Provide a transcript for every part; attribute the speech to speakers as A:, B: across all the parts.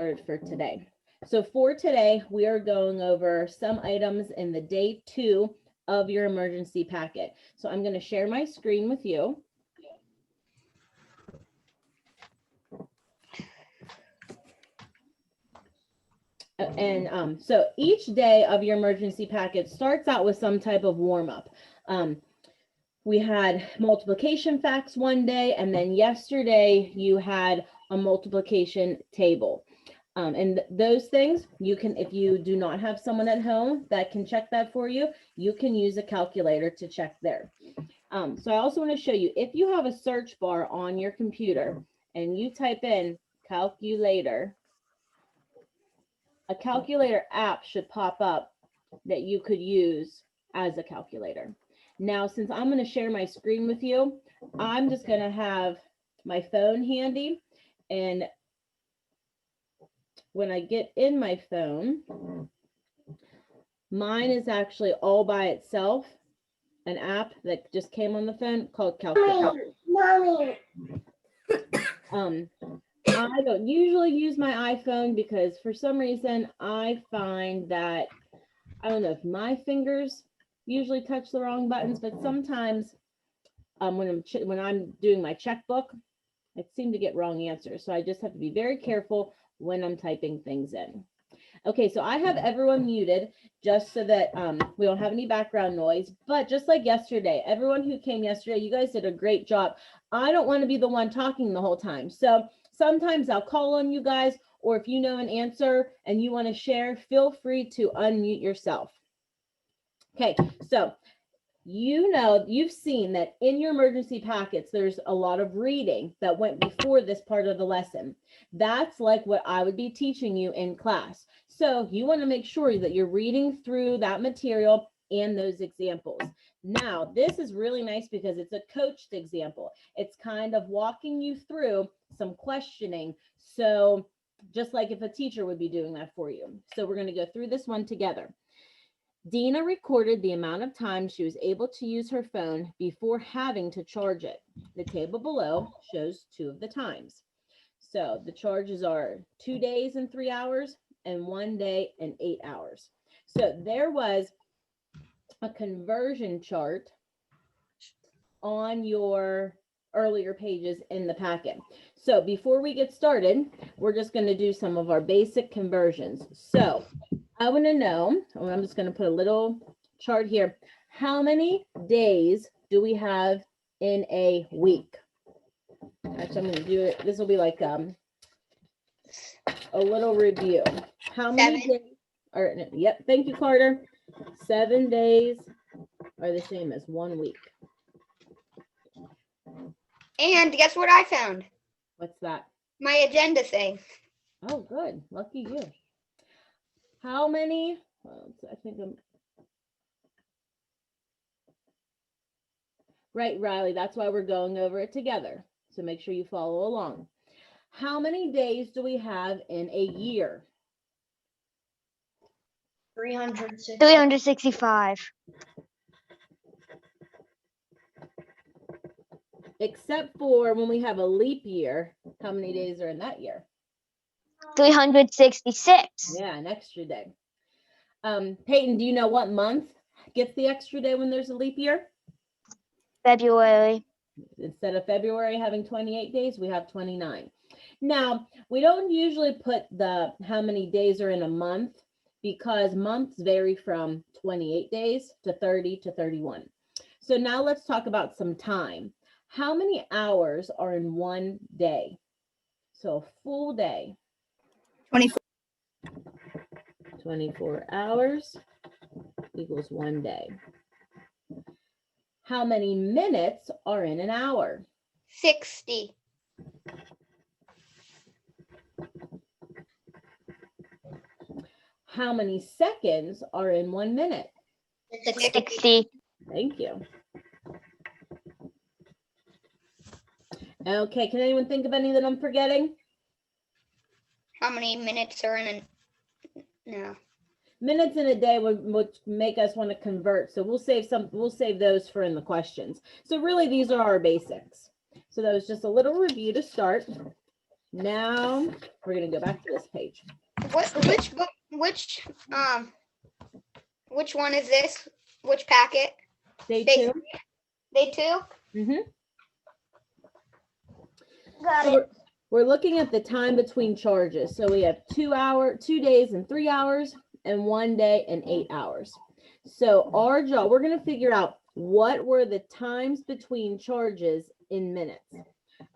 A: started for today. So for today, we are going over some items in the day 2 of your emergency packet. So I'm going to share my screen with you. And so each day of your emergency packet starts out with some type of warm-up. We had multiplication facts one day, and then yesterday you had a multiplication table. And those things you can, if you do not have someone at home that can check that for you, you can use a calculator to check there. So I also want to show you, if you have a search bar on your computer and you type in calculator, a calculator app should pop up that you could use as a calculator. Now, since I'm going to share my screen with you, I'm just going to have my phone handy. And when I get in my phone, mine is actually all by itself, an app that just came on the phone called Calculator.
B: Mommy.
A: I don't usually use my iPhone because for some reason I find that, I don't know if my fingers usually touch the wrong buttons, but sometimes when I'm doing my checkbook, I seem to get wrong answers. So I just have to be very careful when I'm typing things in. Okay, so I have everyone muted just so that we don't have any background noise. But just like yesterday, everyone who came yesterday, you guys did a great job. I don't want to be the one talking the whole time. So sometimes I'll call on you guys, or if you know an answer and you want to share, feel free to unmute yourself. Okay, so you know, you've seen that in your emergency packets, there's a lot of reading that went before this part of the lesson. That's like what I would be teaching you in class. So you want to make sure that you're reading through that material and those examples. Now, this is really nice because it's a coached example. It's kind of walking you through some questioning. So just like if a teacher would be doing that for you. So we're going to go through this one together. Dina recorded the amount of time she was able to use her phone before having to charge it. The table below shows 2 of the times. So the charges are 2 days and 3 hours and 1 day and 8 hours. So there was a conversion chart on your earlier pages in the packet. So before we get started, we're just going to do some of our basic conversions. So I want to know, I'm just going to put a little chart here. How many days do we have in a week? Actually, I'm going to do it. This will be like a little review. How many
B: 7
A: days? Or, yep. Thank you, Carter. 7 days are the same as 1 week.
B: And guess what I found?
A: What's that?
B: My agenda thing.
A: Oh, good. Lucky you. How many? Well, I think I'm right, Riley. That's why we're going over it together. So make sure you follow along. How many days do we have in a year?
C: 365.
A: Except for when we have a leap year, how many days are in that year?
C: 366.
A: Yeah, an extra day. Peyton, do you know what month gets the extra day when there's a leap year?
C: February.
A: Instead of February having 28 days, we have 29. Now, we don't usually put the how many days are in a month because months vary from 28 days to 30 to 31. So now let's talk about some time. How many hours are in 1 day? So a full day.
B: 24.
A: 24 hours equals 1 day. How many minutes are in an hour?
B: 60.
A: How many seconds are in 1 minute?
C: 60.
A: Thank you. Okay, can anyone think of any that I'm forgetting?
B: How many minutes are in a... No.
A: Minutes in a day would make us want to convert. So we'll save those for in the questions. So really these are our basics. So that was just a little review to start. now we're going to go back to this page.
B: Which book? Which one is this? Which packet?
A: Day
B: Day
A: 2.
B: Day 2.
A: Mm-hmm.
B: Got
A: So we're looking at the time between charges. So we have 2 days and 3 hours, and 1 day and 8 hours. So our job, we're going to figure out what were the times between charges in minutes.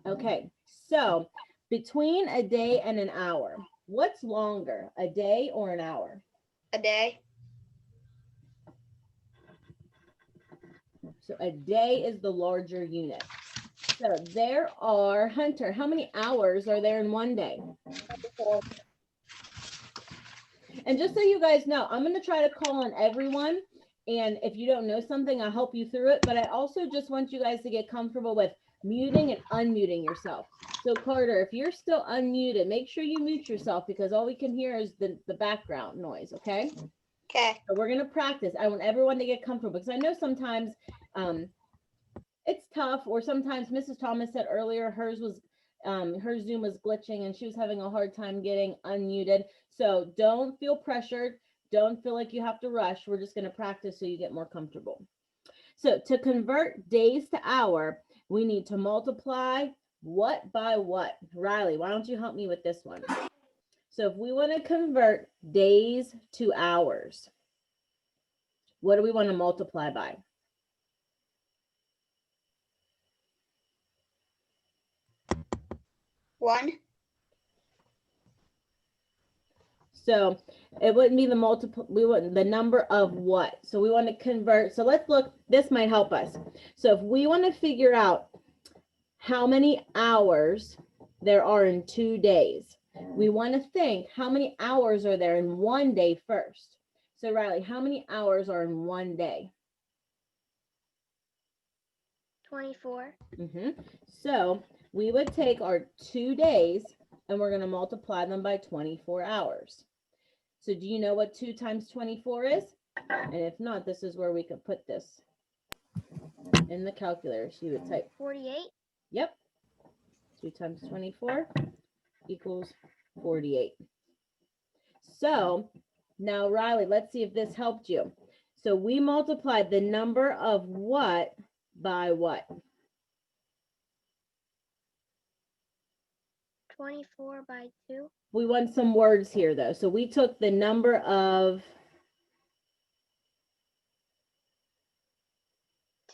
A: Okay, so between a day and an hour, what's longer, a day or an hour?
B: A day.
A: So a day is the larger unit. So there are, Hunter, how many hours are there in 1 day? And just so you guys know, I'm going to try to call on everyone. And if you don't know something, I'll help you through it. But I also just want you guys to get comfortable with muting and unmuting yourself. So Carter, if you're still unmuted, make sure you mute yourself because all we can hear is the background noise, okay?
B: Okay.
A: So we're going to practice. I want everyone to get comfortable because I know sometimes it's tough, or sometimes Mrs. Thomas said earlier her Zoom was glitching and she was having a hard time getting unmuted. So don't feel pressured. Don't feel like you have to rush. We're just going to practice so you get more comfortable. So to convert days to hour, we need to multiply what by what? Riley, why don't you help me with this one? So if we want to convert days to hours, what do we want to multiply by?
B: One.
A: So it wouldn't be the multiple, the number of what? So we want to convert. So let's look, this might help us. So if we want to figure out how many hours there are in 2 days, we want to think how many hours are there in 1 day first. So Riley, how many hours are in 1 day?
C: 24.
A: So we would take our 2 days and we're going to multiply them by 24 hours. So do you know what 2 times 24 is? And if not, this is where we could put this in the calculator. So you would type
C: 48.
A: Yep. 2 times 24 equals 48. So now, Riley, let's see if this helped you. So we multiplied the number of what by what?
C: 24 by 2.
A: We want some words here, though. So we took the number of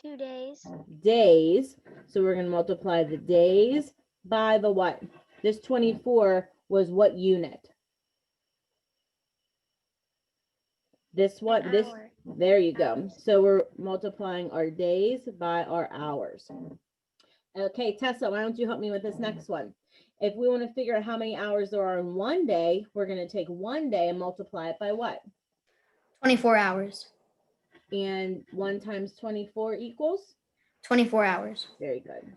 C: 2 days.
A: days. So we're going to multiply the days by the what? This 24 was what unit? This one, this,
C: Hour.
A: there you go. So we're multiplying our days by our hours. Okay, Tessa, why don't you help me with this next one? If we want to figure out how many hours there are in 1 day, we're going to take 1 day and multiply it by what?
D: 24 hours.
A: And 1 times 24 equals?
D: 24 hours.
A: Very good.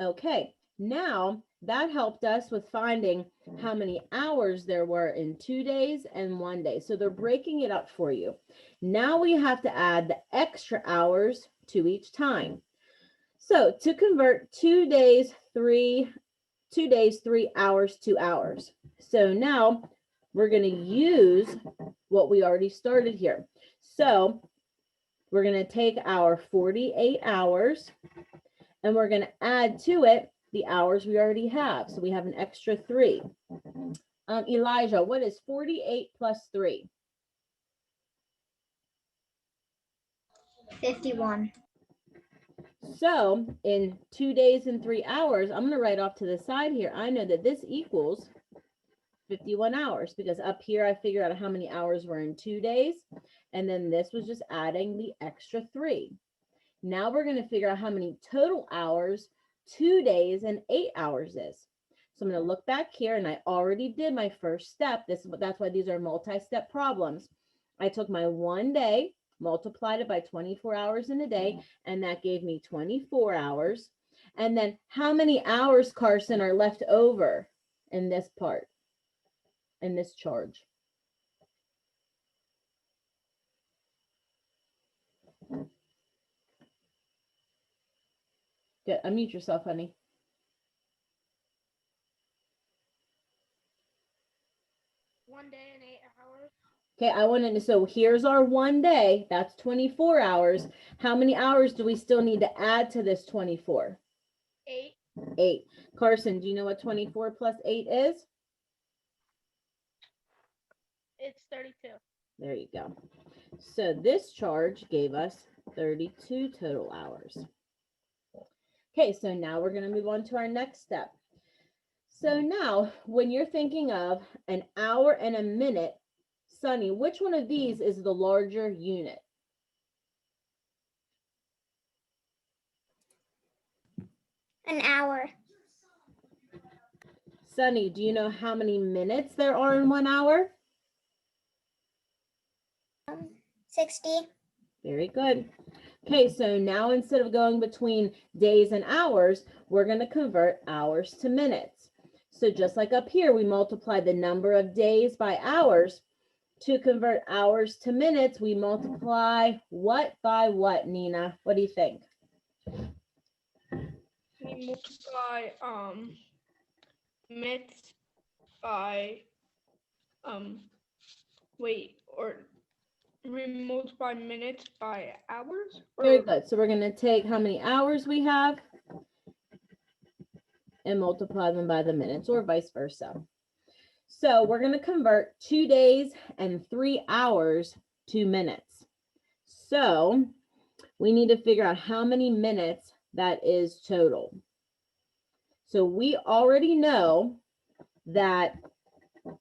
A: Okay, now that helped us with finding how many hours there were in 2 days and 1 day. So they're breaking it up for you. Now we have to add the extra hours to each time. So to convert 2 days, 3 hours, 2 hours. So now we're going to use what we already started here. So we're going to take our 48 hours and we're going to add to it the hours we already have. So we have an extra 3. Elijah, what is 48 plus 3?
C: 51.
A: So in 2 days and 3 hours, I'm going to write off to the side here. I know that this equals 51 hours because up here I figured out how many hours were in 2 days. And then this was just adding the extra 3. Now we're going to figure out how many total hours 2 days and 8 hours is. So I'm going to look back here and I already did my first step. That's why these are multi-step problems. I took my 1 day, multiplied it by 24 hours in a day, and that gave me 24 hours. And then how many hours, Carson, are left over in this part, in this charge? Good. Unmute yourself, honey.
C: 1 day and 8 hours.
A: Okay, I want to, so here's our 1 day. That's 24 hours. How many hours do we still need to add to this 24?
C: 8.
A: 8. Carson, do you know what 24 plus 8 is?
C: It's 32.
A: There you go. So this charge gave us 32 total hours. Okay, so now we're going to move on to our next step. So now, when you're thinking of an hour and a minute, Sunny, which one of these is the larger unit?
C: An hour.
A: Sunny, do you know how many minutes there are in 1 hour?
C: 60.
A: Very good. Okay, so now instead of going between days and hours, we're going to convert hours to minutes. So just like up here, we multiply the number of days by hours. To convert hours to minutes, we multiply what by what, Nina? What do you think?
E: We multiply minutes by we multiply minutes by hours.
A: Very good. So we're going to take how many hours we have and multiply them by the minutes, or vice versa. So we're going to convert 2 days and 3 hours to minutes. So we need to figure out how many minutes that is total. So we already know that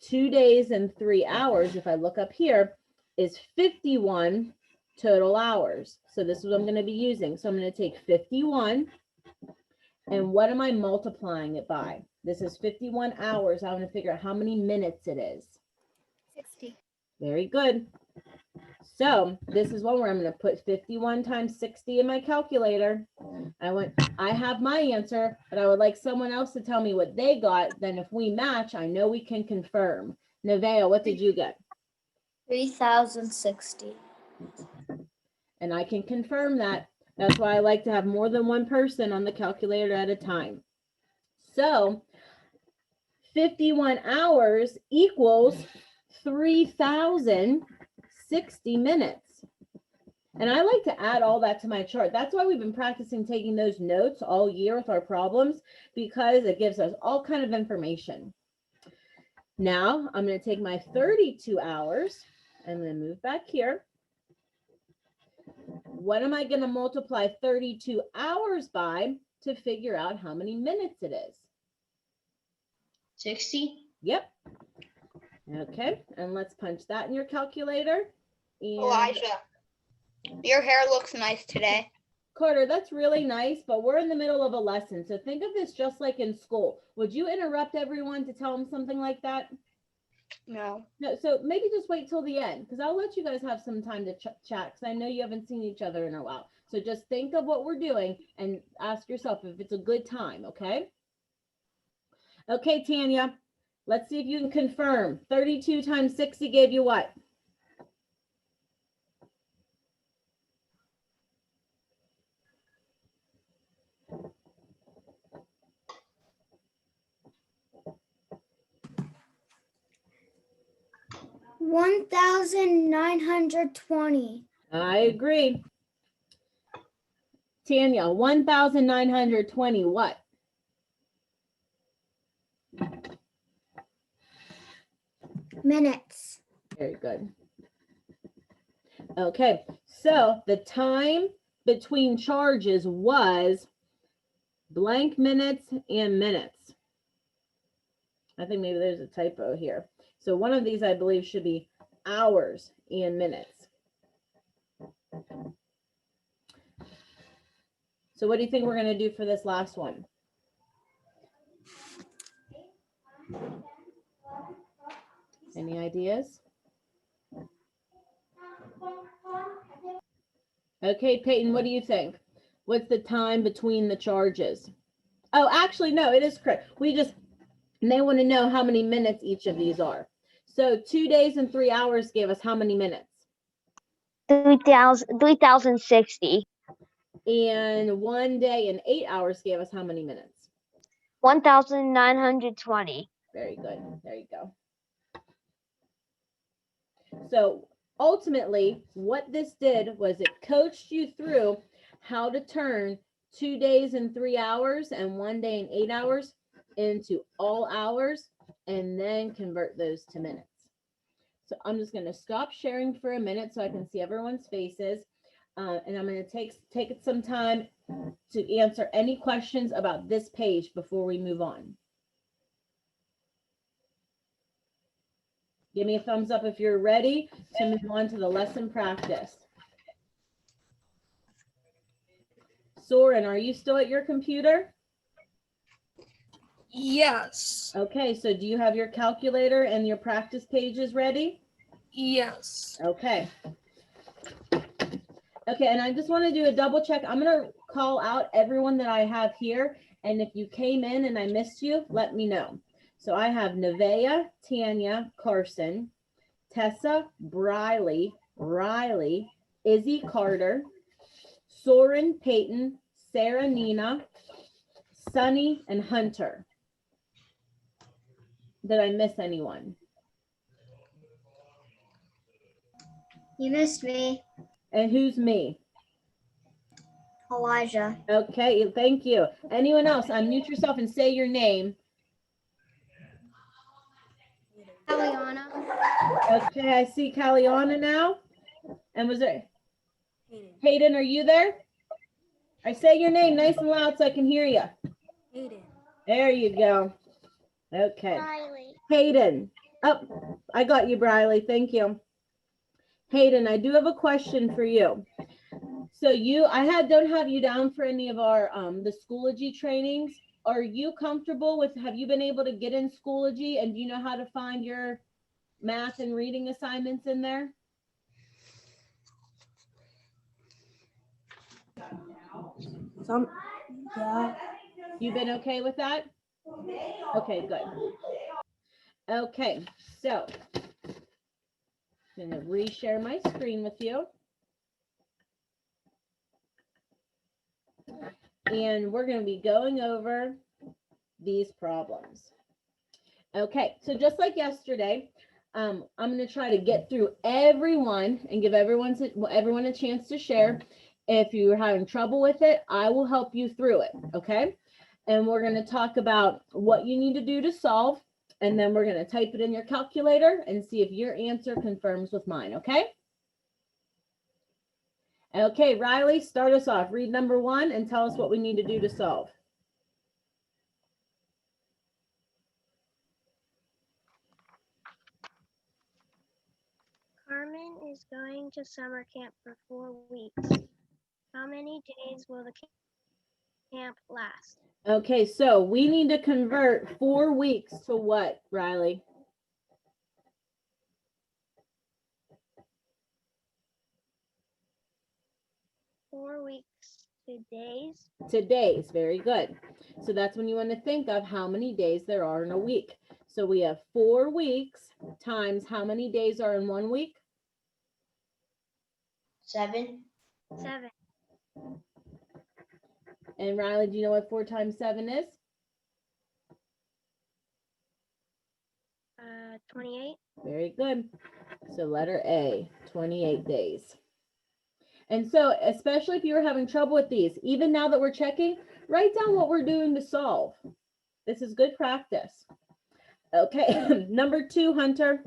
A: 2 days and 3 hours, if I look up here, is 51 total hours. So this is what I'm going to be using. So I'm going to take 51, and what am I multiplying it by? This is 51 hours. I want to figure out how many minutes it is.
C: 60.
A: Very good. So this is one where I'm going to put 51 times 60 in my calculator. I have my answer, but I would like someone else to tell me what they got. Then if we match, I know we can confirm. Nevaeh, what did you get?
D: 3,060.
A: And I can confirm that. That's why I like to have more than one person on the calculator at a time. So 51 hours equals 3,060 minutes. And I like to add all that to my chart. That's why we've been practicing taking those notes all year with our problems, because it gives us all kind of information. Now I'm going to take my 32 hours. I'm going to move back here. What am I going to multiply 32 hours by to figure out how many minutes it is?
D: 60.
A: Yep. Okay, and let's punch that in your calculator. And
B: Elijah, your hair looks nice today.
A: Carter, that's really nice, but we're in the middle of a lesson. So think of this just like in school. Would you interrupt everyone to tell them something like that?
B: No.
A: No, so maybe just wait till the end, because I'll let you guys have some time to chat, because I know you haven't seen each other in a while. So just think of what we're doing and ask yourself if it's a good time, okay? Okay, Tanya, let's see if you can confirm. 32 times 60 gave you what?
C: $1,920.
A: I agree. Tanya, 1,920 what?
C: Minutes.
A: Very good. Okay, so the time between charges was blank minutes and minutes. I think maybe there's a typo here. So one of these, I believe, should be hours and minutes. So what do you think we're going to do for this last one? Any ideas? Okay, Peyton, what do you think? What's the time between the charges? Oh, actually, no, it is correct. They want to know how many minutes each of these are. So 2 days and 3 hours gave us how many minutes?
F: 3,060.
A: And 1 day and 8 hours gave us how many minutes?
F: 1,920.
A: Very good. There you go. So ultimately, what this did was it coached you through how to turn 2 days and 3 hours and 1 day and 8 hours into all hours and then convert those to minutes. So I'm just going to stop sharing for a minute so I can see everyone's faces. And I'm going to take some time to answer any questions about this page before we move on. Give me a thumbs up if you're ready to move on to the lesson practice. Soren, are you still at your computer?
E: Yes.
A: Okay, so do you have your calculator and your practice pages ready?
E: Yes.
A: Okay. Okay, and I just want to do a double check. I'm going to call out everyone that I have here. And if you came in and I missed you, let me know. So I have Nevaeh, Tanya, Carson, Tessa, Briley, Riley, Izzy Carter, Soren, Peyton, Sarah, Nina, Sunny, and Hunter. Did I miss anyone?
C: You missed me,
A: And who's me?
C: Elijah.
A: Okay, thank you. Anyone else? Unmute yourself and say your name.
C: Eliana.
A: Okay, I see Caliana now. And was it Hayden? Are you there? I say your name nice and loud so I can hear you.
D: Hayden.
A: There you go. Okay.
C: Riley.
A: Hayden. Oh, I got you, Briley. Thank you. Hayden, I do have a question for you. So don't have you down for any of our the Schoology trainings. Are you comfortable with, have you been able to get in Schoology and do you know how to find your math and reading assignments in there?
F: Yeah.
A: You've been okay with that? Okay, good. Okay, so I'm going to reshare my screen with you. And we're going to be going over these problems. Okay, so just like yesterday, I'm going to try to get through everyone and give everyone a chance to share. If you're having trouble with it, I will help you through it, okay? And we're going to talk about what you need to do to solve, and then we're going to type it in your calculator and see if your answer confirms with mine, okay? Okay, Riley, start us off. Read number 1 and tell us what we need to do to solve.
G: Carmen is going to summer camp for 4 weeks. How many days will the camp last?
A: Okay, so we need to convert 4 weeks to what, Riley?
G: To days.
A: To days, very good. So that's when you want to think of how many days there are in a week. So we have 4 weeks times how many days are in 1 week?
F: 7.
G: 7.
A: And Riley, do you know what 4 times 7 is?
G: 28.
A: Very good. So letter A, 28 days. And so, especially if you were having trouble with these, even now that we're checking, write down what we're doing to solve. This is good practice. Okay, number 2, Hunter.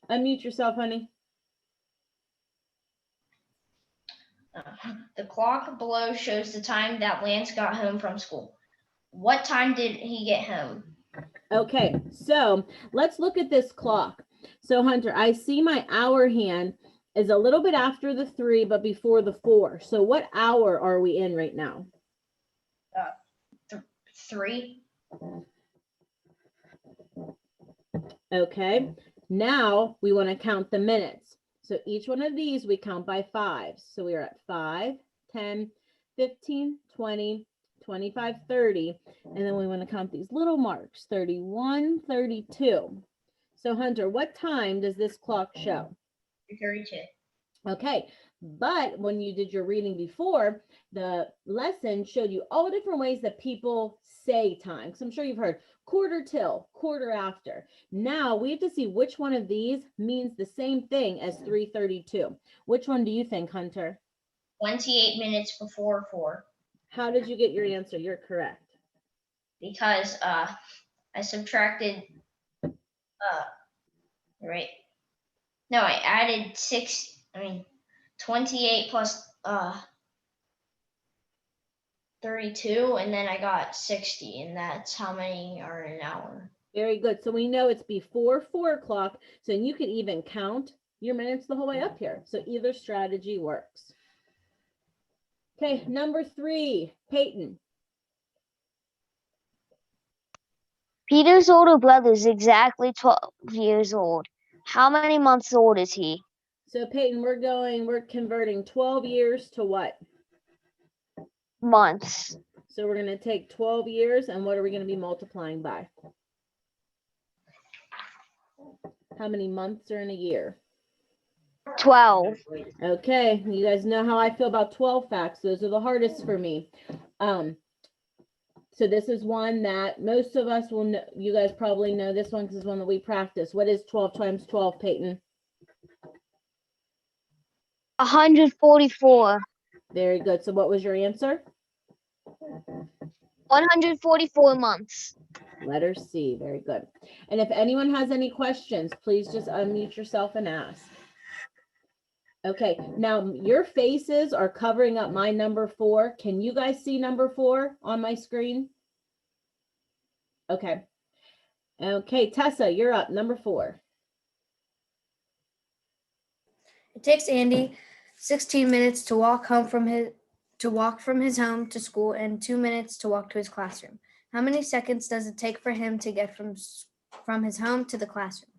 A: Unmute yourself, honey.
F: The clock below shows the time that Lance got home from school. What time did he get home?
A: Okay, so let's look at this clock. So Hunter, I see my hour hand is a little bit after the 3, but before the 4. So what hour are we in right now?
F: 3.
A: Okay, now we want to count the minutes. So each one of these we count by 5. So we are at 5, 10, 15, 20, 25, 30. And then we want to count these little marks, 31, 32. So Hunter, what time does this clock show?
F: 32.
A: Okay, but when you did your reading before, the lesson showed you all different ways that people say time. Because I'm sure you've heard quarter till, quarter after. Now we have to see which one of these means the same thing as 3:32. Which one do you think, Hunter?
F: 28 minutes before 4.
A: How did you get your answer? You're correct.
F: Because I subtracted right. No, I added 28 plus 32, and then I got 60, and that's how many are in an hour.
A: Very good. So we know it's before 4 o'clock. So you could even count your minutes the whole way up here. So either strategy works. Okay, number 3, Peyton.
H: Peter's older brother is exactly 12 years old. How many months old is he?
A: So Peyton, we're converting 12 years to what?
H: Months.
A: So we're going to take 12 years and what are we going to be multiplying by? How many months are in a year?
H: 12.
A: Okay, you guys know how I feel about 12 facts. Those are the hardest for me. So this is one that most of us will know. You guys probably know this one because it's one that we practice. What is 12 times 12, Peyton?
H: 144.
A: Very good. So what was your answer?
H: 144 months.
A: Letter C. Very good. And if anyone has any questions, please just unmute yourself and ask. Okay, now your faces are covering up my number 4. Can you guys see number 4 on my screen? Okay. Okay, Tessa, you're up. Number 4.
D: It takes Andy 16 minutes to walk from his home to school and 2 minutes to walk to his classroom. How many seconds does it take for him to get from his home to the classroom?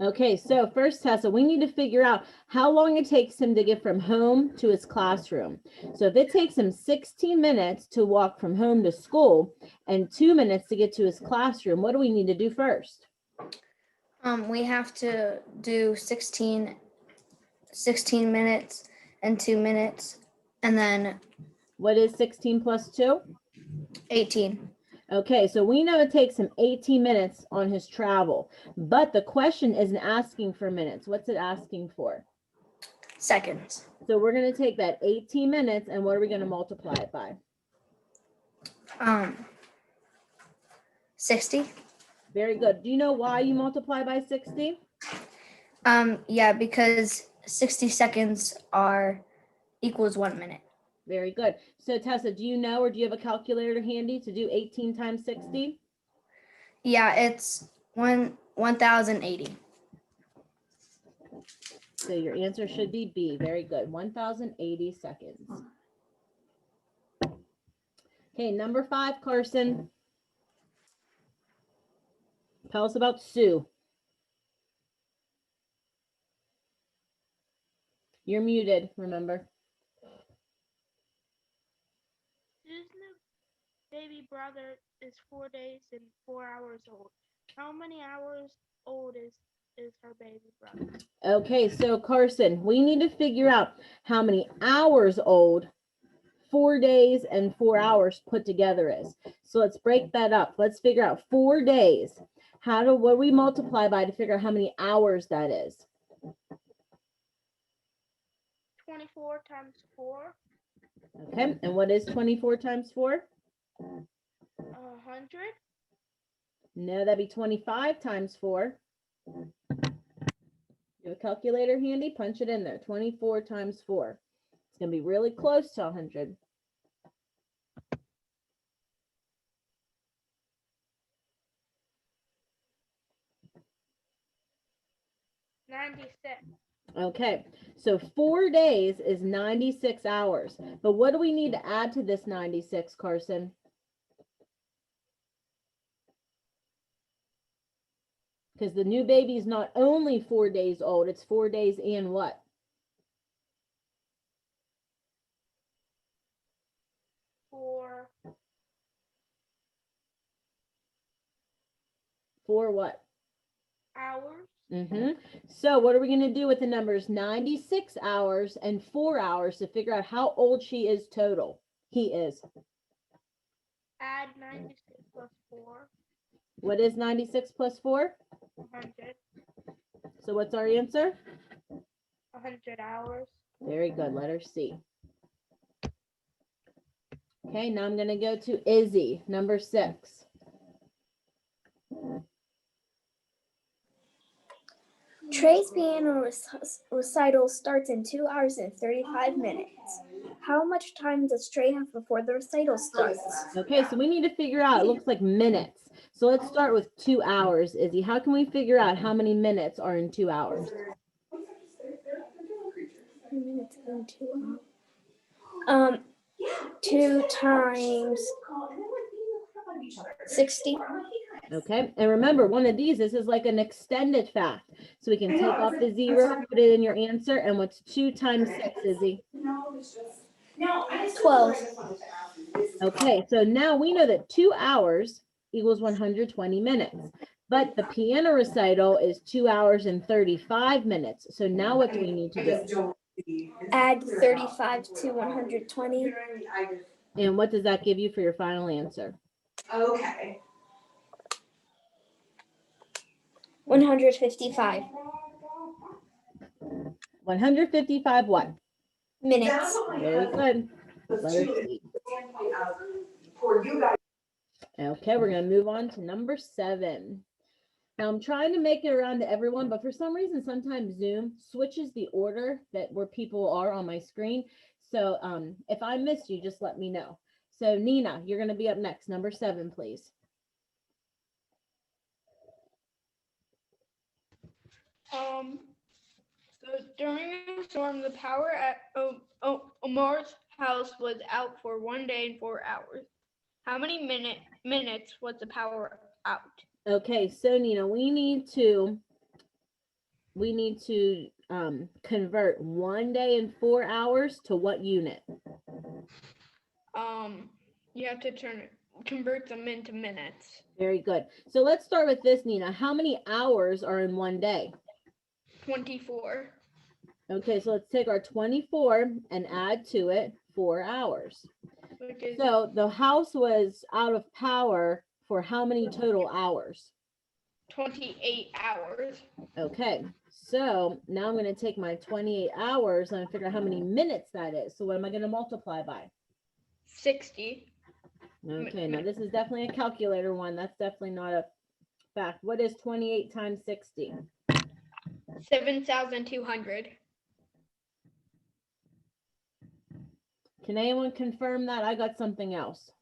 A: Okay, so first, Tessa, we need to figure out how long it takes him to get from home to his classroom. So if it takes him 16 minutes to walk from home to school and 2 minutes to get to his classroom, what do we need to do first?
D: We have to do 16 minutes and 2 minutes, and then
A: What is 16 plus 2?
D: 18.
A: Okay, so we know it takes him 18 minutes on his travel, but the question isn't asking for minutes. What's it asking for?
D: Seconds.
A: So we're going to take that 18 minutes and what are we going to multiply it by?
D: 60.
A: Very good. Do you know why you multiply by 60?
D: Yeah, because 60 seconds equals 1 minute.
A: Very good. So Tessa, do you know or do you have a calculator handy to do 18 times 60?
D: Yeah, it's 1,080.
A: So your answer should be B. Very good. 1,080 seconds. Okay, number 5, Carson. Tell us about Sue. You're muted, remember.
I: Susan's baby brother is 4 days and 4 hours old. How many hours old is her baby brother?
A: Okay, so Carson, we need to figure out how many hours old 4 days and 4 hours put together is. So let's break that up. Let's figure out 4 days. What do we multiply by to figure out how many hours that is?
I: 24 times 4.
A: Okay, and what is 24 times 4?
I: 100.
A: No, that'd be 25 times 4. You have a calculator handy? Punch it in there. 24 times 4. It's going to be really close to 100. Okay, so 4 days is 96 hours. But what do we need to add to this 96, Carson? Because the new baby is not only 4 days old, it's 4 days and what?
I: For
A: For what?
I: hours.
A: So what are we going to do with the numbers 96 hours and 4 hours to figure out how old she is total? He is.
I: Add 96 plus 4,
A: What is 96 plus 4?
I: 100.
A: So what's our answer?
I: 100 hours.
A: Very good. Letter C. Okay, now I'm going to go to Izzy, number 6.
J: Trey's piano recital starts in 2 hours and 35 minutes. How much time does Trey have before the recital starts?
A: Okay, so we need to figure out, it looks like minutes. So let's start with 2 hours, Izzy. How can we figure out how many minutes are in 2 hours?
J: Minutes and 2 hours. 2 times 60.
A: Okay, and remember, one of these, this is like an extended fact. So we can take off the 0, put it in your answer, and what's 2 times 6, Izzy?
J: 12.
A: Okay, so now we know that 2 hours equals 120 minutes, but the piano recital is 2 hours and 35 minutes. So now what do we need to do?
J: Add 35 to 120.
A: And what does that give you for your final answer?
J: Okay. 155
A: 155 what?
J: minutes.
A: Very good. Letter C. Okay, we're going to move on to number 7. Now I'm trying to make it around to everyone, but for some reason, sometimes Zoom switches the order that where people are on my screen. So if I missed you, just let me know. So Nina, you're going to be up next. Number 7, please.
I: So during a storm, the power at Omar's house was out for 1 day and 4 hours. How many minutes was the power out?
A: Okay, so Nina, we need to convert 1 day and 4 hours to what unit?
I: You have to convert them into minutes.
A: Very good. So let's start with this, Nina. How many hours are in 1 day?
I: 24.
A: Okay, so let's take our 24 and add to it 4 hours.
I: Which is
A: So the house was out of power for how many total hours?
I: 28 hours.
A: Okay, so now I'm going to take my 28 hours and figure out how many minutes that is. So what am I going to multiply by?
I: 60.
A: Okay, now this is definitely a calculator one. That's definitely not a fact. What is 28 times 60?
I: 7,200.
A: Can anyone confirm that? I got something else.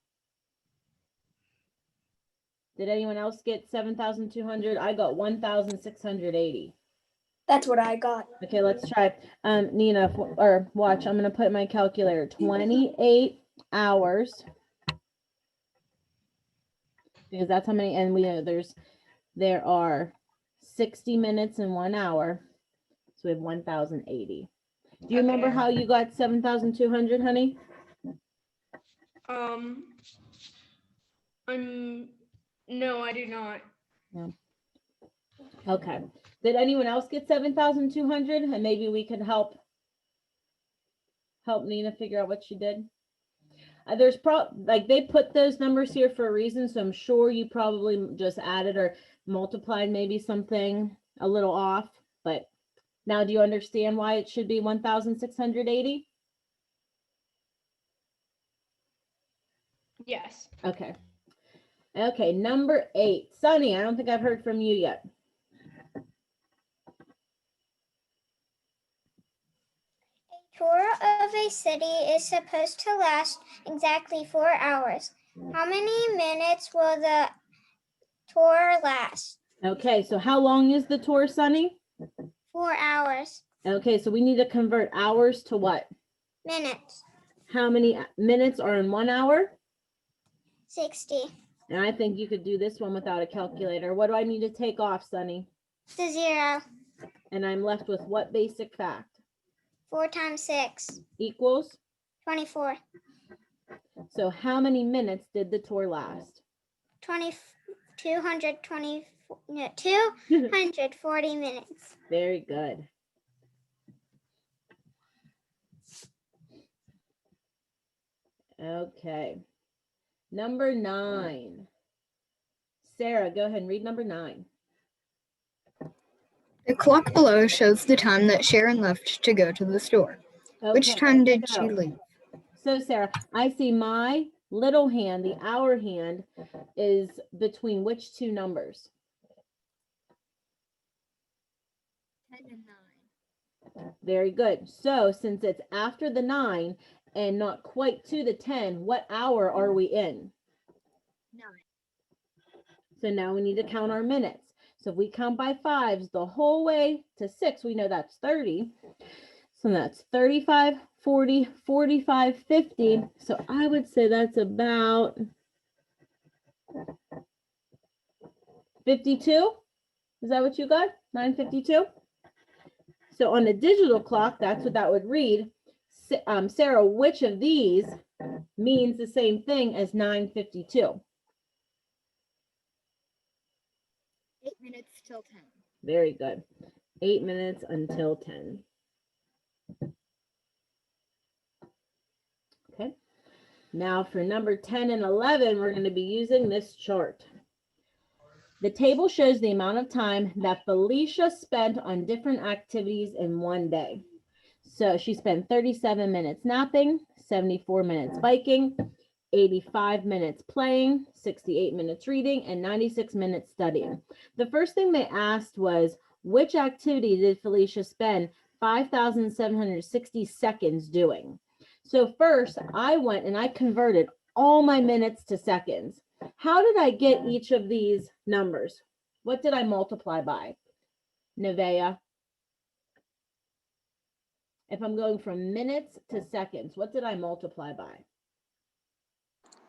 A: Did anyone else get 7,200? I got 1,680.
J: That's what I got.
A: Okay, let's try. Nina, or watch, I'm going to put my calculator. 28 hours. Because that's how many, and we know there are 60 minutes in 1 hour. So we have 1,080. Do you remember how you got 7,200, honey?
I: No, I do not.
A: No. Okay. Did anyone else get 7,200? And maybe we could help Nina figure out what she did. There's like they put those numbers here for a reason, so I'm sure you probably just added or multiplied maybe something a little off. But now, do you understand why it should be 1,680?
I: Yes.
A: Okay. Okay, number 8. Sunny, I don't think I've heard from you yet.
C: A tour of a city is supposed to last exactly 4 hours. How many minutes will the tour last?
A: Okay, so how long is the tour, Sunny?
C: 4 hours.
A: Okay, so we need to convert hours to what?
C: Minutes.
A: How many minutes are in 1 hour?
C: 60.
A: And I think you could do this one without a calculator. What do I need to take off, Sunny?
C: The 0.
A: And I'm left with what basic fact?
C: 4 times 6.
A: Equals?
C: 24.
A: So how many minutes did the tour last?
C: 224 240 minutes.
A: Very good. Okay. Number 9. Sarah, go ahead and read number 9.
K: The clock below shows the time that Sharon left to go to the store. Which time did she leave?
A: So Sarah, I see my little hand, the hour hand, is between which two numbers?
K: 10 and 9.
A: Very good. So since it's after the 9 and not quite to the 10, what hour are we in?
K: 9.
A: So now we need to count our minutes. So if we count by 5s the whole way to 6, we know that's 30. So that's 35, 40, 45, 50. So I would say that's about 52. Is that what you got? 9:52? So on a digital clock, that's what that would read. Sarah, which of these means the same thing as 9:52?
K: 8 minutes till 10.
A: Very good. 8 minutes until 10. Okay. Now for number 10 and 11, we're going to be using this chart. The table shows the amount of time that Felicia spent on different activities in one day. So she spent 37 minutes napping, 74 minutes biking, 85 minutes playing, 68 minutes reading, and 96 minutes studying. The first thing they asked was, which activity did Felicia spend 5,760 seconds doing? So first, I went and I converted all my minutes to seconds. How did I get each of these numbers? What did I multiply by? Nevaeh. If I'm going from minutes to seconds, what did I multiply by?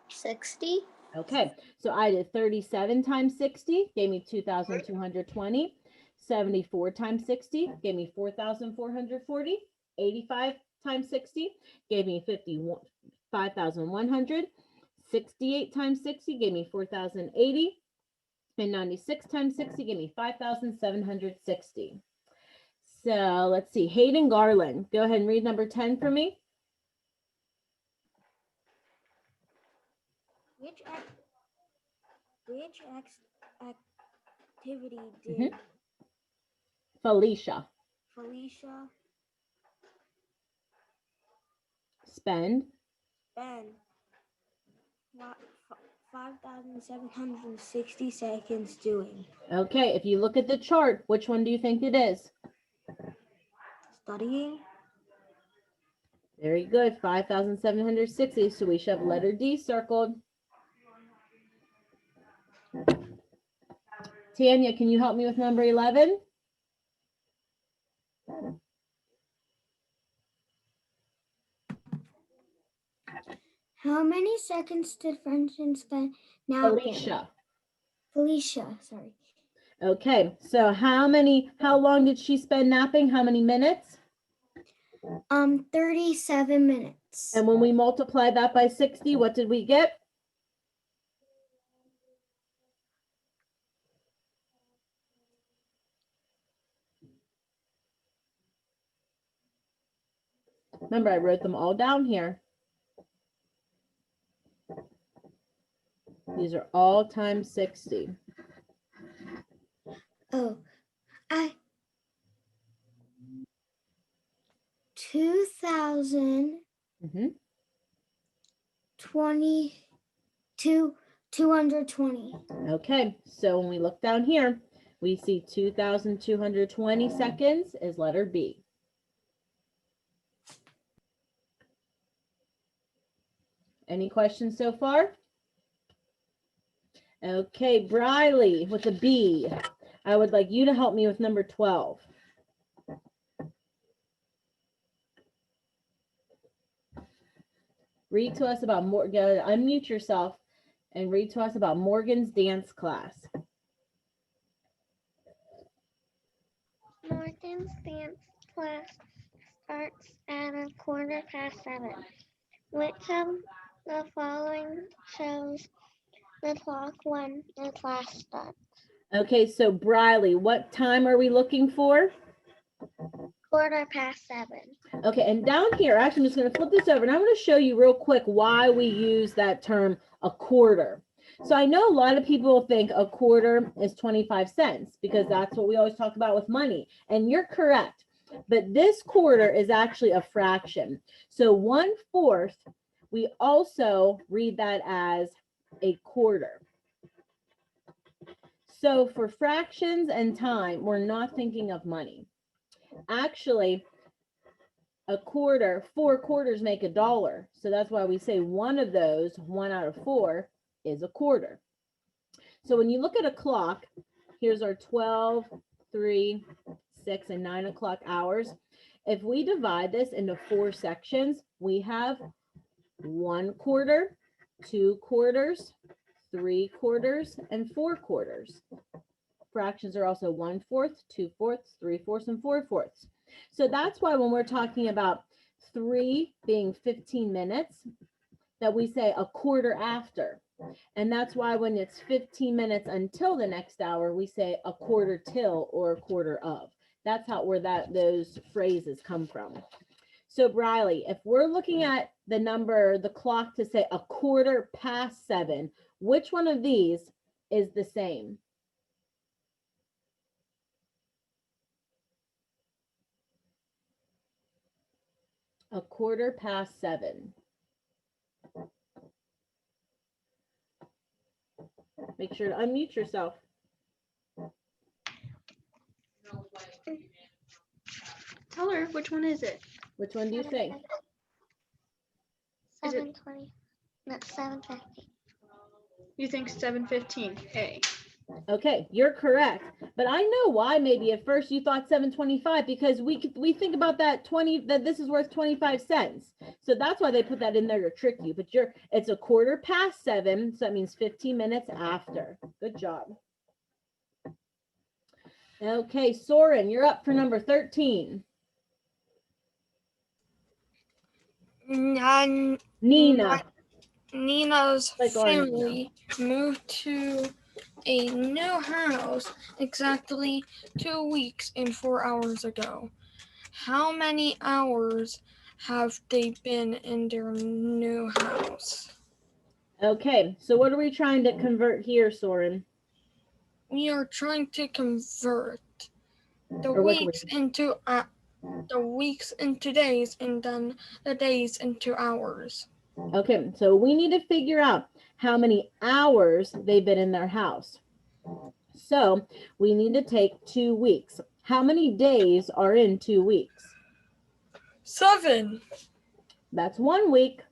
C: 60.
A: Okay, so I did 37 times 60, gave me 2,220. 74 times 60 gave me 4,440. 85 times 60 gave me 5,100. 68 times 60 gave me 4,080. And 96 times 60 gave me 5,760. So let's see, Hayden Garland, go ahead and read number 10 for me.
J: Which activity did
A: Felicia spend
J: 5,760 seconds doing?
A: Okay, if you look at the chart, which one do you think it is?
J: Studying.
A: Very good, 5,760. So we should have letter D circled. Tanya, can you help me with number 11?
J: How many seconds did Frenton spend napping? Felicia, sorry.
A: Okay, so how long did she spend napping? How many minutes?
J: 37 minutes.
A: And when we multiply that by 60, what did we get? Remember, I wrote them all down here. These are all times 60.
J: Oh, 2,020. 220.
A: Okay, so when we look down here, we see 2,220 seconds is letter B. Any questions so far? Okay, Briley with a B. I would like you to help me with number 12. Read to us about unmute yourself and read to us about Morgan's dance class.
G: Morgan's dance class starts at 7:15. Which of the following shows the clock when the class starts?
A: Okay, so Briley, what time are we looking for?
C: 7:15.
A: Okay, and down here, actually, I'm just going to flip this over and I'm going to show you real quick why we use that term a quarter. So I know a lot of people think a quarter is 25 cents because that's what we always talk about with money. And you're correct. But this quarter is actually a fraction. So 1/4, we also read that as a quarter. So for fractions and time, we're not thinking of money. Actually, a quarter, 4 quarters make $1. So that's why we say one of those, 1 out of 4, is a quarter. So when you look at a clock, here's our 12, 3, 6, and 9 o'clock hours. If we divide this into 4 sections, we have 1 quarter, 2 quarters, 3 quarters, and 4 quarters. Fractions are also 1/4, 2/4, 3/4, and 4/4. So that's why when we're talking about 3 being 15 minutes, that we say a quarter after. And that's why when it's 15 minutes until the next hour, we say a quarter till or a quarter of. That's how those phrases come from. So Briley, if we're looking at the clock to say a quarter past 7, which one of these is the same? A quarter past 7. Make sure to unmute yourself.
J: Tell her, which one is it?
A: Which one do you think?
C: 7:20. No, 7:50.
J: You think 7:15? A.
A: Okay, you're correct. But I know why maybe at first you thought 7.25 because we think about that this is worth 25 cents. So that's why they put that in there to trick you. But it's a quarter past 7, so that means 15 minutes after. Good job. Okay, Soren, you're up for number 13. Nina.
E: Nina's
A: family
E: moved to a new house exactly 2 weeks and 4 hours ago. How many hours have they been in their new house?
A: Okay, so what are we trying to convert here, Soren?
E: We are trying to convert the
A: Or
E: weeks into days and then the days into hours.
A: Okay, so we need to figure out how many hours they've been in their house. So we need to take 2 weeks. How many days are in 2 weeks?
E: 7.
A: That's 1 week.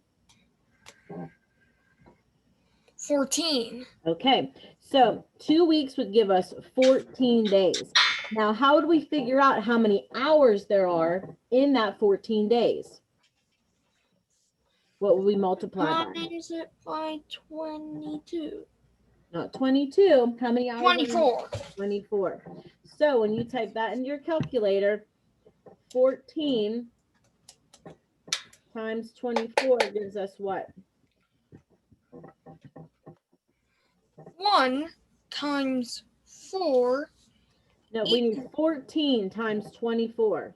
E: 14.
A: Okay, so 2 weeks would give us 14 days. Now, how would we figure out how many hours there are in that 14 days? What would we multiply by?
E: Times it by 22.
A: Not 22. How many hours?
E: 24.
A: 24. So when you type that into your calculator, 14 times 24 gives us what?
E: 1 times 4.
A: No, we need 14 times 24.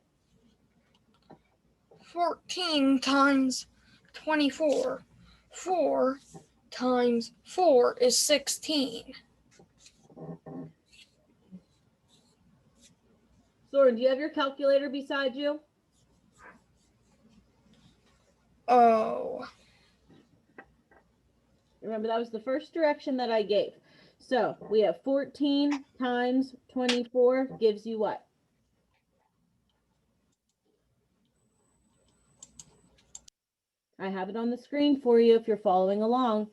E: 14 times 24. 4 times 4 is 16.
A: Soren, do you have your calculator beside you?
E: Oh.
A: Remember, that was the first direction that I gave. So we have 14 times 24 gives you what? I have it on the screen for you if you're following along.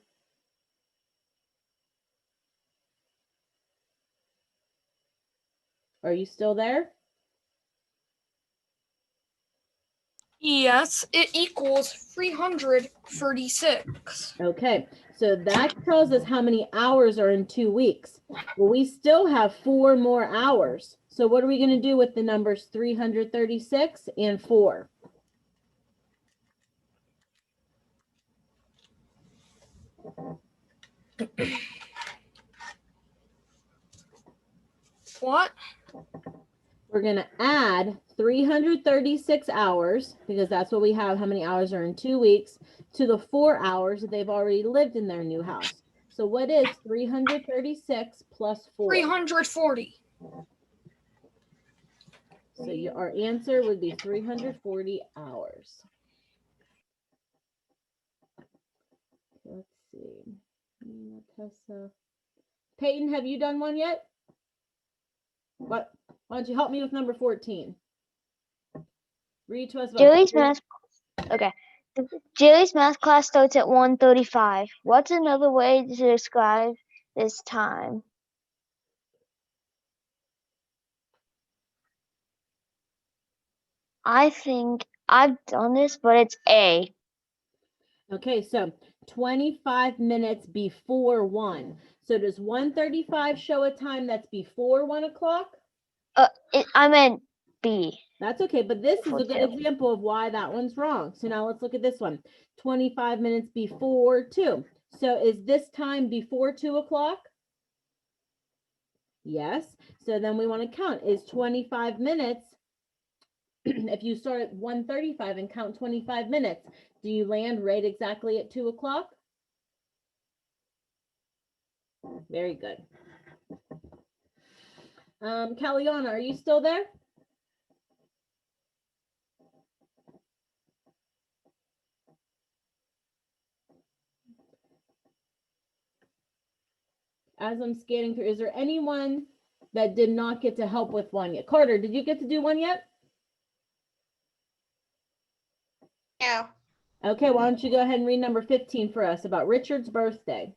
A: Are you still there?
E: Yes, it equals 336.
A: Okay, so that tells us how many hours are in 2 weeks. Well, we still have 4 more hours. So what are we going to do with the numbers 336 and 4?
E: What?
A: We're going to add 336 hours, because that's what we have, how many hours are in 2 weeks, to the 4 hours that they've already lived in their new house. So what is 336 plus 4?
E: 340.
A: So our answer would be 340 hours. Let's see. Tessa. Peyton, have you done one yet? What? Why don't you help me with number 14? Read to us about
H: Julie's math. Okay. Julie's math class starts at 1:35. What's another way to describe this time? I think I've done this, but it's A.
A: Okay, so 25 minutes before 1. So does 1:35 show a time that's before 1 o'clock?
H: I meant B.
A: That's okay, but this is a good
H: 2.
A: example of why that one's wrong. So now let's look at this one. 25 minutes before 2. So is this time before 2 o'clock? Yes. So then we want to count. Is 25 minutes, if you start at 1:35 and count 25 minutes, do you land right exactly at 2 o'clock? Very good. Caliana, are you still there? As I'm scanning through, is there anyone that did not get to help with one yet? Carter, did you get to do one yet?
B: No.
A: Okay, why don't you go ahead and read number 15 for us about Richard's birthday.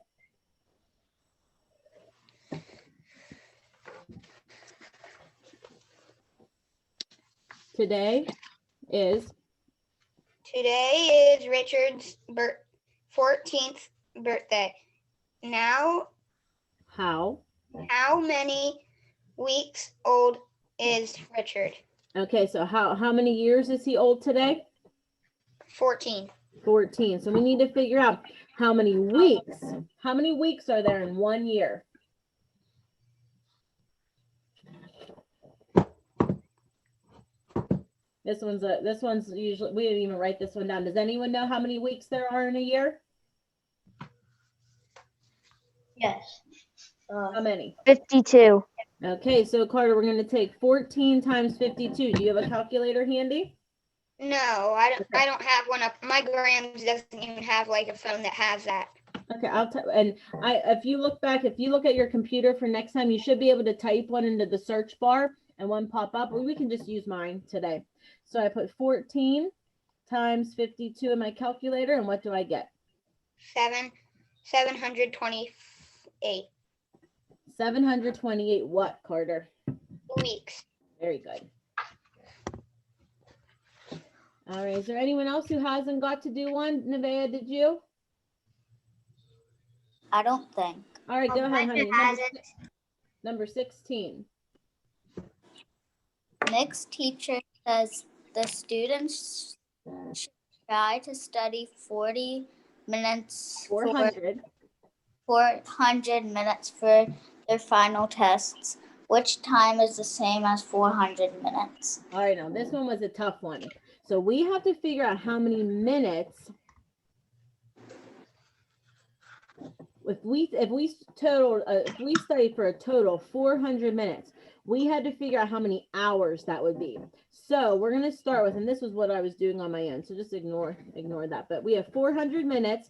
A: Today is
B: Richard's 14th birthday. Now,
A: how
B: many weeks old is Richard?
A: Okay, so how many years is he old today?
B: 14.
A: 14. So we need to figure out how many weeks. How many weeks are there in 1 year? This one's usually, we didn't even write this one down. Does anyone know how many weeks there are in a year?
F: Yes.
A: How many?
H: 52.
A: Okay, so Carter, we're going to take 14 times 52. Do you have a calculator handy?
B: No, I don't have one up. My Grams doesn't even have like a phone that has that.
A: Okay, if you look at your computer for next time, you should be able to type one into the search bar and one pop up, or we can just use mine today. So I put 14 times 52 in my calculator, and what do I get?
B: 728
A: 728 what, Carter?
B: weeks.
A: Very good. All right, is there anyone else who hasn't got to do one? Nevaeh, did you?
L: I don't think.
A: All right, go ahead, honey.
L: Hasn't.
A: Number 16.
L: Nick's teacher says the students should try to study 40 minutes
A: 400
L: minutes for their final tests. Which time is the same as 400 minutes?
A: All right, now this one was a tough one. So we have to figure out how many minutes. If we studied for a total 400 minutes, we had to figure out how many hours that would be. So we're going to start with, and this was what I was doing on my own, so just ignore that. But we have 400 minutes.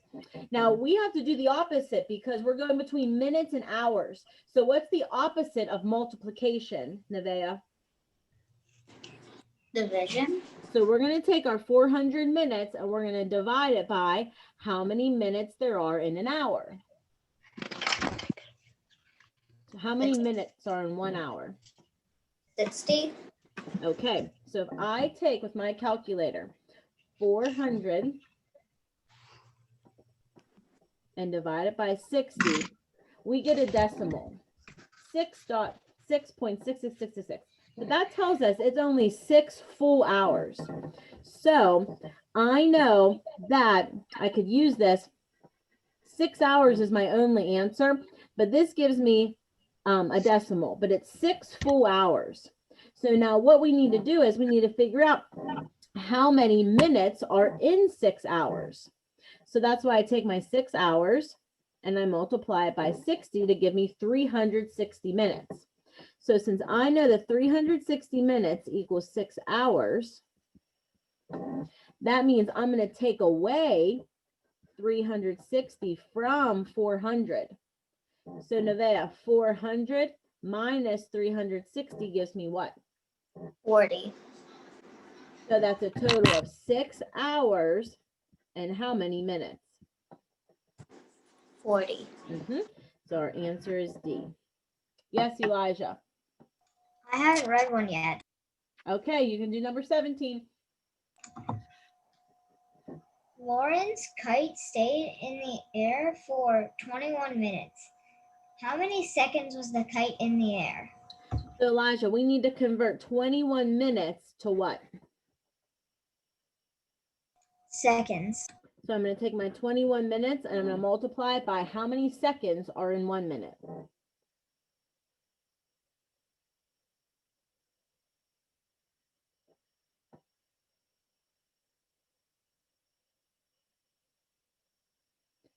A: Now we have to do the opposite because we're going between minutes and hours. So what's the opposite of multiplication, Nevaeh?
L: Division.
A: So we're going to take our 400 minutes and we're going to divide it by how many minutes there are in an hour. So how many minutes are in 1 hour?
L: 60.
A: Okay, so if I take with my calculator 400 and divide it by 60, we get a decimal, 6.6666. But that tells us it's only 6 full hours. So I know that I could use this. 6 hours is my only answer, but this gives me a decimal, but it's 6 full hours. So now what we need to do is we need to figure out how many minutes are in 6 hours. So that's why I take my 6 hours and I multiply it by 60 to give me 360 minutes. So since I know that 360 minutes equals 6 hours, that means I'm going to take away 360 from 400. So Nevaeh, 400 minus 360 gives me what?
L: 40.
A: So that's a total of 6 hours and how many minutes?
L: 40.
A: So our answer is D. Yes, Elijah.
C: I haven't read one yet.
A: Okay, you can do number 17.
C: Lauren's kite stayed in the air for 21 minutes. How many seconds was the kite in the air?
A: So Elijah, we need to convert 21 minutes to what?
C: Seconds.
A: So I'm going to take my 21 minutes and I'm going to multiply it by how many seconds are in 1 minute.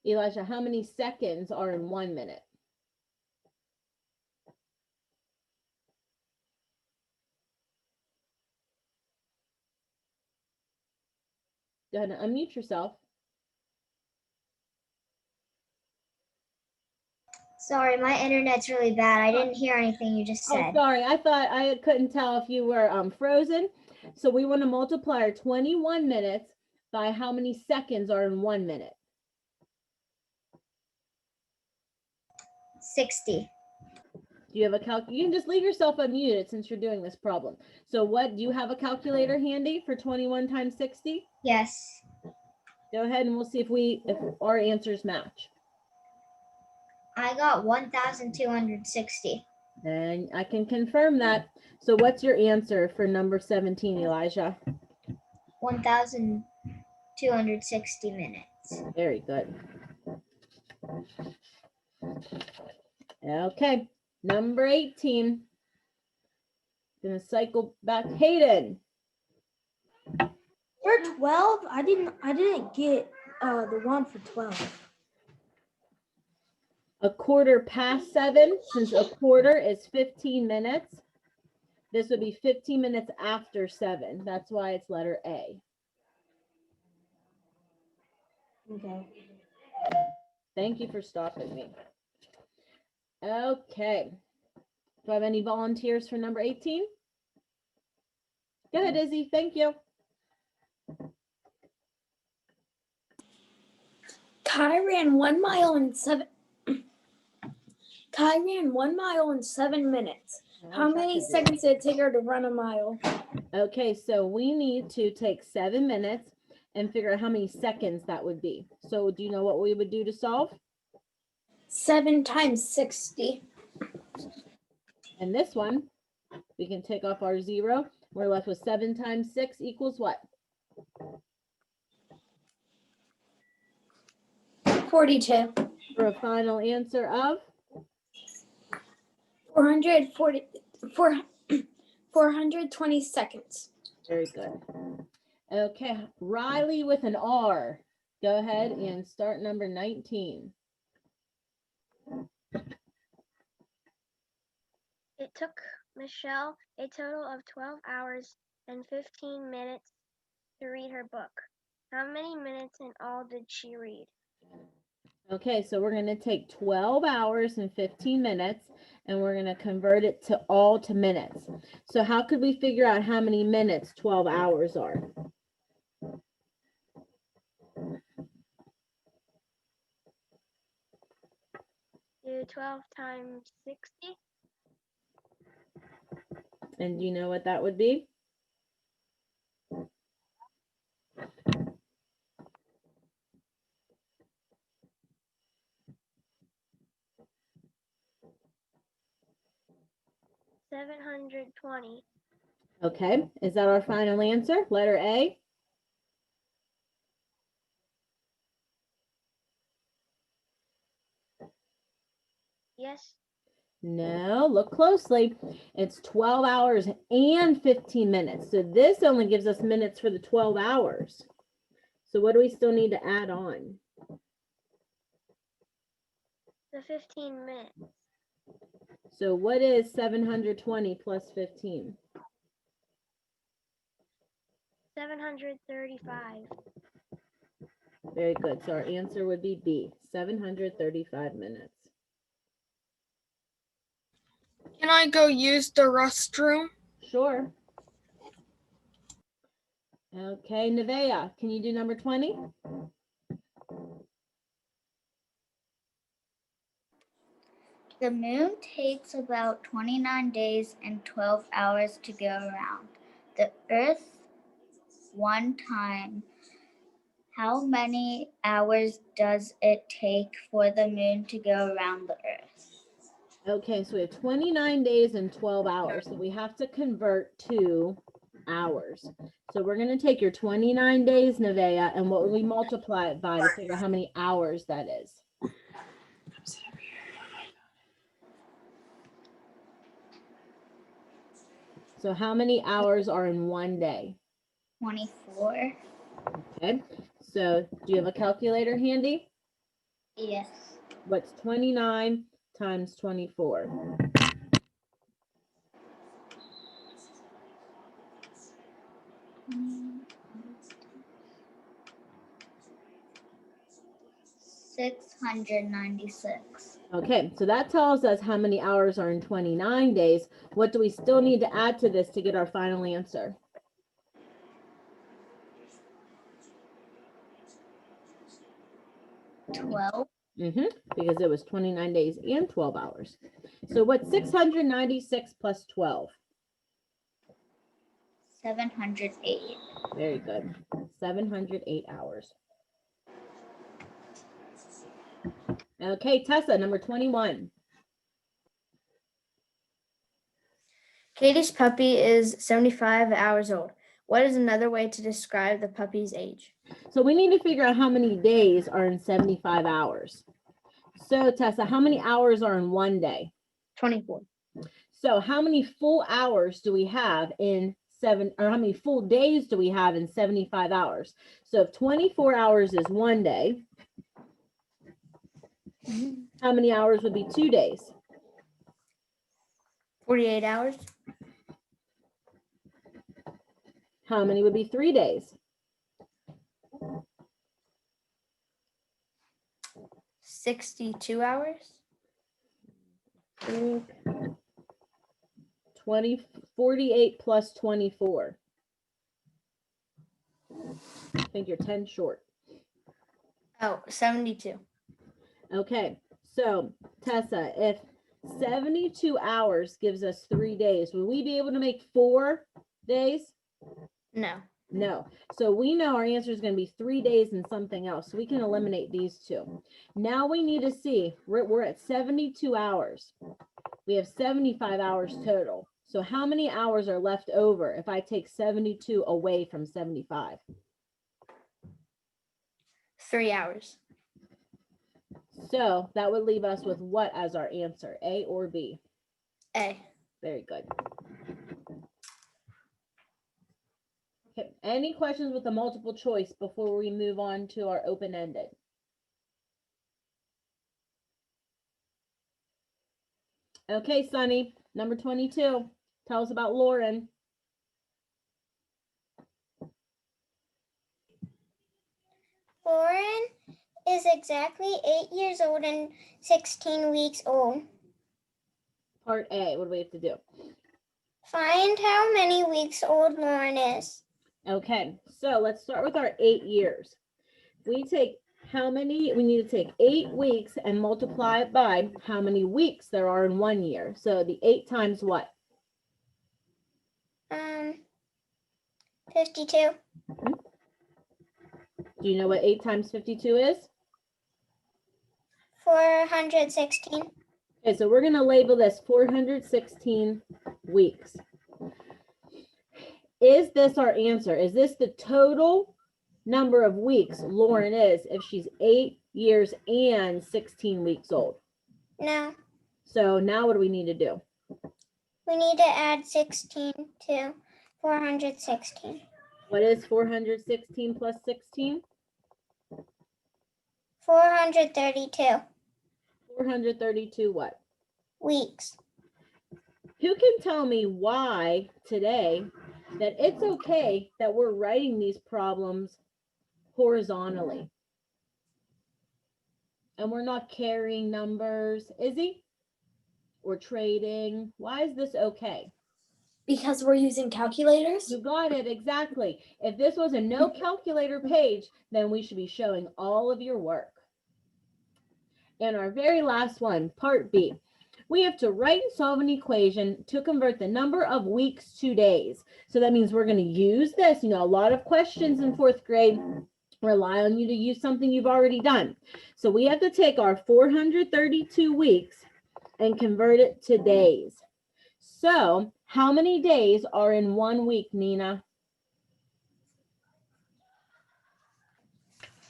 A: Elijah, how many seconds are in 1 minute? Go ahead and unmute yourself.
C: Sorry, my internet's really bad. I didn't hear anything you just said.
A: Oh, sorry. I thought I couldn't tell if you were frozen. So we want to multiply our 21 minutes by how many seconds are in 1 minute.
C: 60.
A: Do you have a you can just leave yourself unmuted since you're doing this problem. So what, do you have a calculator handy for 21 times 60?
C: Yes.
A: Go ahead and we'll see if our answers match.
C: I got 1,260.
A: And I can confirm that. So what's your answer for number 17, Elijah?
C: 1,260 minutes.
A: Very good. Okay, number 18. Gonna cycle back. Hayden.
J: For 12, I didn't get the one for 12.
A: A quarter past 7, since a quarter is 15 minutes. This would be 15 minutes after 7. That's why it's letter A.
J: Okay.
A: Thank you for stopping me. Okay. Do I have any volunteers for number 18? Go ahead, Izzy. Thank you.
J: Kai ran 1 mile in 7. Kai ran 1 mile in 7 minutes. How many seconds did it take her to run a mile?
A: Okay, so we need to take 7 minutes and figure out how many seconds that would be. So do you know what we would do to solve?
J: 7 times 60.
A: And this one, we can take off our 0. We're left with 7 times 6 equals what?
J: 42.
A: For a final answer of?
J: 420 seconds.
A: Very good. Okay, Riley with an R. Go ahead and start number 19.
G: It took Michelle a total of 12 hours and 15 minutes to read her book. How many minutes in all did she read?
A: Okay, so we're going to take 12 hours and 15 minutes and we're going to convert it to all to minutes. So how could we figure out how many minutes 12 hours are?
G: Do 12 times 60.
A: And do you know what that would be?
G: $720.
A: Okay, is that our final answer? Letter A?
G: Yes.
A: No, look closely. It's 12 hours and 15 minutes. So this only gives us minutes for the 12 hours. So what do we still need to add on?
G: The 15 minutes.
A: So what is 720 plus 15?
G: 735.
A: Very good. So our answer would be B, 735 minutes.
E: Can I go use the restroom?
A: Sure. Okay, Nevaeh, can you do number 20?
L: The moon takes about 29 days and 12 hours to go around the Earth one time. How many hours does it take for the moon to go around the Earth?
A: Okay, so we have 29 days and 12 hours. So we have to convert to hours. So we're going to take your 29 days, Nevaeh, and what will we multiply it by to figure out how many hours that is? So how many hours are in one day?
L: 24.
A: Okay, so do you have a calculator handy?
L: Yes.
A: What's 29 times 24?
L: 696.
A: Okay, so that tells us how many hours are in 29 days. What do we still need to add to this to get our final answer?
L: 12.
A: Because it was 29 days and 12 hours. So what's 696 plus 12?
L: 708.
A: Very good. 708 hours. Okay, Tessa, number 21.
D: Katie's puppy is 75 hours old. What is another way to describe the puppy's age?
A: So we need to figure out how many days are in 75 hours. So Tessa, how many hours are in one day?
D: 24.
A: So how many full hours do we have in how many full days do we have in 75 hours? So if 24 hours is one day, how many hours would be 2 days?
D: 48 hours.
A: How many would be 3 days?
D: 62 hours.
A: 48 plus 24. I think you're 10 short.
D: Oh, 72.
A: Okay, so Tessa, if 72 hours gives us 3 days, will we be able to make 4 days?
D: No.
A: No. So we know our answer is going to be 3 days and something else. So we can eliminate these two. Now we need to see, we're at 72 hours. We have 75 hours total. So how many hours are left over if I take 72 away from 75?
D: 3 hours.
A: So that would leave us with what as our answer, A or B?
D: A.
A: Very good. Okay, any questions with the multiple choice before we move on to our open-ended? Okay, Sunny, number 22. Tell us about Lauren.
C: Lauren is exactly 8 years old and 16 weeks old.
A: Part A, what do we have to do?
C: Find how many weeks old Lauren is.
A: Okay, so let's start with our 8 years. We take how many, we need to take 8 weeks and multiply it by how many weeks there are in 1 year. So the 8 times what?
C: 52.
A: Do you know what 8 times 52 is?
C: 416.
A: Okay, so we're going to label this 416 weeks. Is this our answer? Is this the total number of weeks Lauren is if she's 8 years and 16 weeks old?
C: No.
A: So now what do we need to do?
C: We need to add 16 to 416.
A: What is 416 plus 16?
C: 432
A: 432 what?
C: weeks.
A: Who can tell me why today that it's okay that we're writing these problems horizontally? And we're not carrying numbers, Izzy? Or trading. Why is this okay?
J: Because we're using calculators?
A: You got it, exactly. If this was a no calculator page, then we should be showing all of your work. And our very last one, part B. We have to write and solve an equation to convert the number of weeks to days. So that means we're going to use this. You know, a lot of questions in 4th grade rely on you to use something you've already done. So we have to take our 432 weeks and convert it to days. So how many days are in 1 week, Nina?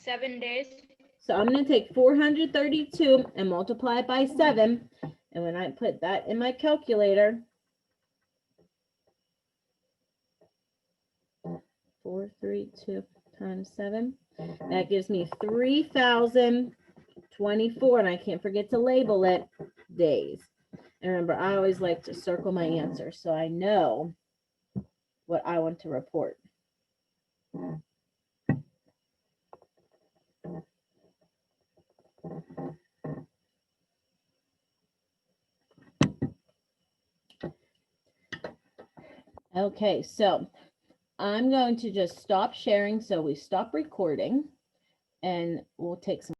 I: 7 days.
A: So I'm going to take 432 and multiply it by 7. And when I put that in my calculator, 432 times 7, that gives me 3,024. And I can't forget to label it days. And remember, I always like to circle my answer so I know what I want to report. Okay, so I'm going to just stop sharing so we stop recording and we'll take some